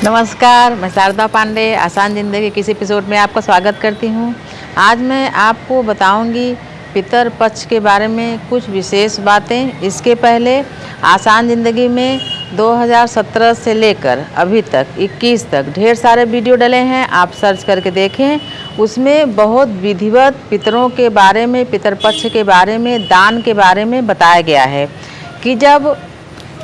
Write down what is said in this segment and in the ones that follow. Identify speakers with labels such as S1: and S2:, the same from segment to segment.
S1: नमस्कार, मैं शारदा पांडे आसान ज़िंदगी किसी एपिसोड में आपका स्वागत करती हूँ। आज मैं आपको बताऊँगी पितर पक्ष के बारे में कुछ विशेष बातें। इसके पहले आसान ज़िंदगी में 2017 से लेकर अभी तक 21 तक ढेर सारे वीडियो डले हैं, आप सर्च करके देखें। उसमें बहुत विधिवत पितरों के बारे में, पितर पक्ष के बारे में, दान के बारे में बताया गया है कि जब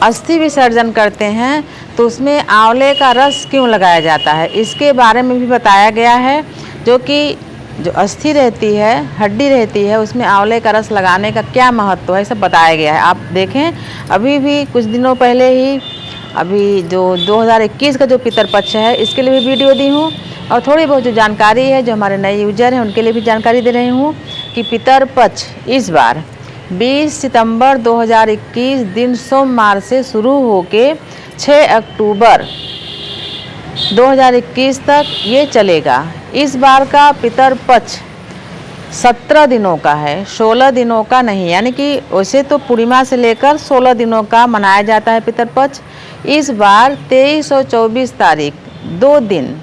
S1: अस्थि विसर्जन करते हैं तो उसमें आंवले का रस क्यों लगाया जाता है, इसके बारे में भी बताया गया है। जो अस्थि रहती है, हड्डी रहती है, उसमें आंवले का रस लगाने का क्या महत्व है, सब बताया गया है। आप देखें, अभी भी कुछ दिनों पहले ही अभी जो 2021 का जो पितर पक्ष है, इसके लिए भी वीडियो दी हूँ। और थोड़ी बहुत जो जानकारी है, जो हमारे नए यूजर हैं उनके लिए भी जानकारी दे रही हूँ कि पितर पक्ष इस बार 20 सितंबर 2021 दिन सोमवार से शुरू होके 6 अक्टूबर 2021 तक ये चलेगा। इस बार का पितर पक्ष 17 दिनों का है, 16 दिनों का नहीं। यानी कि वैसे तो पूर्णिमा से लेकर 16 दिनों का मनाया जाता है पितर पक्ष। इस बार 23 और 24 तारीख 2 दिन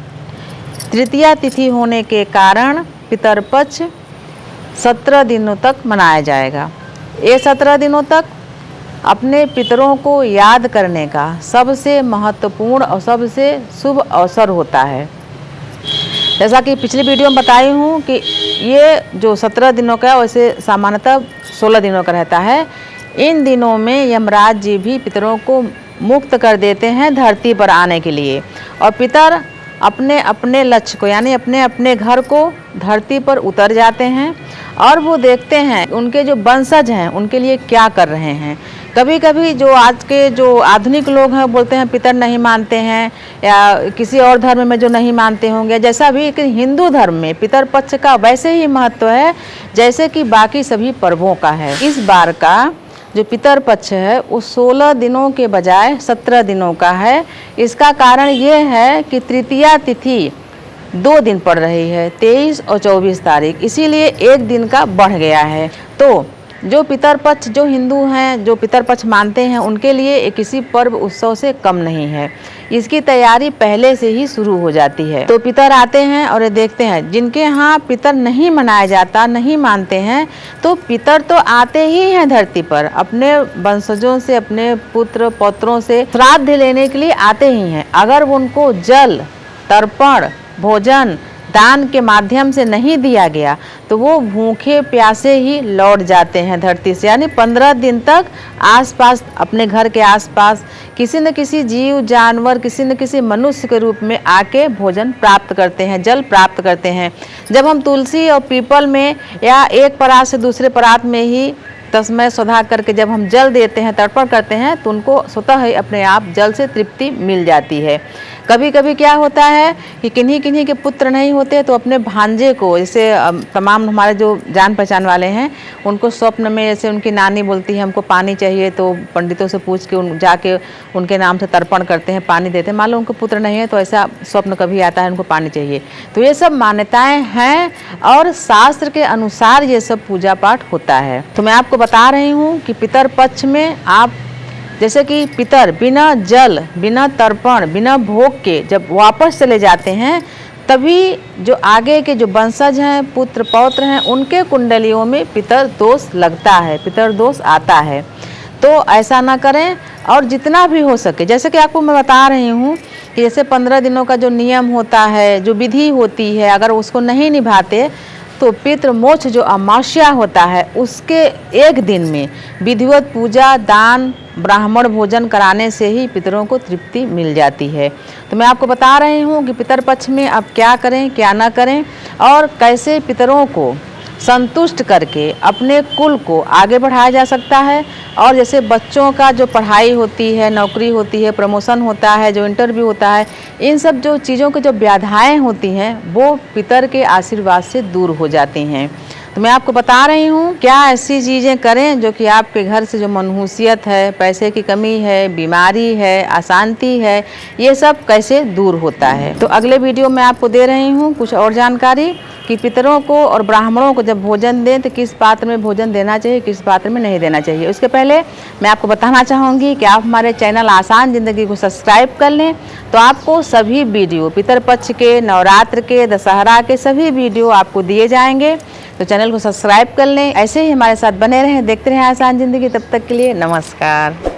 S1: तृतीया तिथि होने के कारण पितर पक्ष 17 दिनों तक मनाया जाएगा। ये 17 दिनों तक अपने पितरों को याद करने का सबसे महत्वपूर्ण और सबसे शुभ अवसर होता है। जैसा कि पिछली वीडियो में बताई हूँ कि ये जो 17 दिनों का है, वैसे सामान्यतः 16 दिनों का रहता है। इन दिनों में यमराज जी भी पितरों को मुक्त कर देते हैं धरती पर आने के लिए, और पितर अपने अपने लक्ष्य को, यानी अपने अपने घर को धरती पर उतर जाते हैं और वो देखते हैं उनके जो वंशज हैं उनके लिए क्या कर रहे हैं। कभी कभी जो आज के जो आधुनिक लोग हैं बोलते हैं पितर नहीं मानते हैं, या किसी और धर्म में जो नहीं मानते होंगे, जैसा भी कि हिंदू धर्म में पितर पक्ष का वैसे ही महत्व है जैसे कि बाकी सभी पर्वों का है। इस बार का जो पितर पक्ष है वो 16 दिनों के बजाय 17 दिनों का है। इसका कारण ये है कि तृतीया तिथि 2 दिन पड़ रही है, 23 और 24 तारीख, इसीलिए 1 दिन का बढ़ गया है। तो जो पितर पक्ष, जो हिंदू हैं, जो पितर पक्ष मानते हैं, उनके लिए ये किसी पर्व उत्सव से कम नहीं है। इसकी तैयारी पहले से ही शुरू हो जाती है। तो पितर आते हैं और ये देखते हैं। जिनके यहाँ पितर नहीं मनाया जाता, नहीं मानते हैं, तो पितर तो आते ही हैं धरती पर, अपने वंशजों से, अपने पुत्र पौत्रों से श्राद्ध लेने के लिए आते ही हैं। अगर उनको जल, तर्पण, भोजन, दान के माध्यम से नहीं दिया गया तो वो भूखे प्यासे ही लौट जाते हैं धरती से। यानी 15 दिन तक आसपास, अपने घर के आसपास किसी न किसी जीव, जानवर, किसी न किसी मनुष्य के रूप में आके भोजन प्राप्त करते हैं, जल प्राप्त करते हैं। जब हम तुलसी और पीपल में या एक परात से दूसरे परात में ही तस्मै स्वधा करके जब हम जल देते हैं, तर्पण करते हैं, तो उनको स्वतः ही अपने आप जल से तृप्ति मिल जाती है। कभी कभी क्या होता है कि किन्हीं किन्हीं के पुत्र नहीं होते तो अपने भांजे को, जैसे तमाम हमारे जो जान पहचान वाले हैं, उनको स्वप्न में जैसे उनकी नानी बोलती है हमको पानी चाहिए, तो पंडितों से पूछ के जाके उनके नाम से तर्पण करते हैं, पानी देते हैं। मान लो उनको पुत्र नहीं है तो ऐसा स्वप्न कभी आता है उनको पानी चाहिए। तो ये सब मान्यताएं हैं और शास्त्र के अनुसार ये सब पूजा पाठ होता है। तो मैं आपको बता रही हूँ कि पितर पक्ष में आप जैसे कि पितर बिना जल, बिना तर्पण, बिना भोग के जब वापस चले जाते हैं, तभी जो आगे के जो वंशज हैं, पुत्र पौत्र हैं, उनके कुंडलियों में पितर दोष लगता है, पितर दोष आता है। तो ऐसा ना करें। और जितना भी हो सके, जैसे कि आपको मैं बता रही हूँ कि जैसे 15 दिनों का जो नियम होता है, जो विधि होती है, अगर उसको नहीं निभाते तो पितृ मोक्ष जो अमावस्या होता है उसके 1 दिन में विधिवत पूजा, दान, ब्राह्मण भोजन कराने से ही पितरों को तृप्ति मिल जाती है। तो मैं आपको बता रही हूँ कि पितर पक्ष में आप क्या करें, क्या ना करें, और कैसे पितरों को संतुष्ट करके अपने कुल को आगे बढ़ाया जा सकता है। और जैसे बच्चों का जो पढ़ाई होती है, नौकरी होती है, प्रमोशन होता है, जो इंटरव्यू होता है, इन सब जो चीज़ों की जो बाधाएं होती हैं वो पितर के आशीर्वाद से दूर हो जाती हैं। तो मैं आपको बता रही हूँ क्या ऐसी चीज़ें करें जो कि आपके घर से जो मनहूसियत है, पैसे की कमी है, बीमारी है, अशांति है, ये सब कैसे दूर होता है। तो अगले वीडियो में आपको दे रही हूँ कुछ और जानकारी। कि पितरों को और ब्राह्मणों को जब भोजन दें तो किस पात्र में भोजन देना चाहिए, किस पात्र में नहीं देना चाहिए। उसके पहले मैं आपको बताना चाहूँगी कि आप हमारे चैनल आसान ज़िंदगी को सब्सक्राइब कर लें, तो आपको सभी वीडियो पितरपक्ष के, नवरात्र के, दशहरा के सभी वीडियो आपको दिए जाएंगे। तो चैनल को सब्सक्राइब कर लें, ऐसे ही हमारे साथ बने रहें, देखते रहें आसान ज़िंदगी। तब तक के लिए नमस्कार।